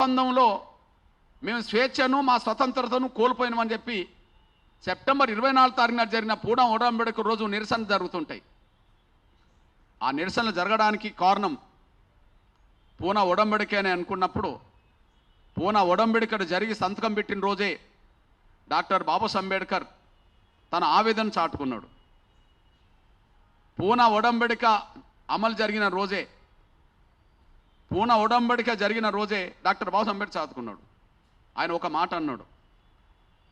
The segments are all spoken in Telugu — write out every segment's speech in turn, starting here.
ఒప్పందంలో మేము స్వేచ్ఛను మా స్వతంత్రతను కోల్పోయినామని చెప్పి సెప్టెంబర్ 24 తారీఖున జరిగిన పూనా ఒడంబడిక రోజు నిరసన జరుగుతుంటాయి. ఆ నిరసనలు జరగడానికి కారణం పూనా ఒడంబడిక అని అనుకున్నప్పుడు పూనా ఒడంబడిక జరిగి సంతకం పెట్టిన రోజే డాక్టర్ బాబాసాహెబ్ అంబేద్కర్ తన ఆవేదన చాటుకున్నాడు. పూనా ఒడంబడిక అమలు జరిగిన రోజే పూనా ఒడంబడిక జరిగిన రోజే డాక్టర్ బాబాసాహెబ్ అంబేద్కర్ చాటుకున్నాడు. ఆయన ఒక మాట అన్నాడు,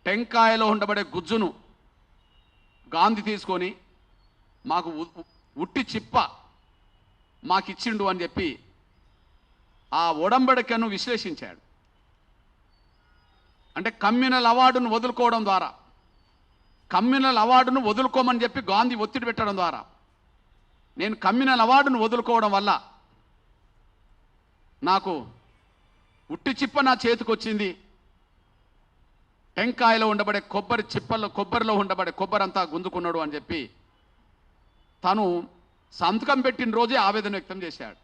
టెంకాయలో ఉండబడే గుజ్జును గాంధీ తీసుకొని మాకు ఉట్టి చిప్ప మాకిచ్చిండు అని చెప్పి ఆ ఒడంబడికను విశ్లేషించాడు. అంటే కమ్యూనల్ అవార్డును వదులుకోవడం ద్వారా, కమ్యూనల్ అవార్డును వదులుకోమని చెప్పి గాంధీ ఒత్తిడి పెట్టడం ద్వారా, నేను కమ్యూనల్ అవార్డును వదులుకోవడం వల్ల నాకు ఉట్టి చిప్ప నా చేతికి వచ్చింది, టెంకాయలో ఉండబడే కొబ్బరి చిప్పల్లో కొబ్బరిలో ఉండబడే కొబ్బరి అంతా గుంజుకున్నాడు అని చెప్పి తను సంతకం పెట్టిన రోజే ఆవేదన వ్యక్తం చేశాడు.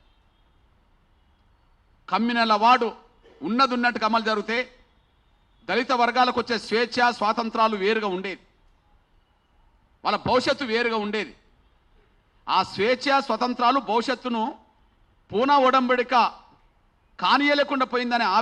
కమ్యూనల్ అవార్డు ఉన్నట్టుగా అమలు జరిగితే దళిత వర్గాలకు వచ్చే స్వేచ్ఛ స్వాతంత్రాలు వేరుగా ఉండేది, వాళ్ళ భవిష్యత్తు వేరుగా ఉండేది. ఆ స్వేచ్ఛ స్వతంత్రాలు భవిష్యత్తును పూనా ఒడంబడిక కానీయలేకుండా పోయిందనే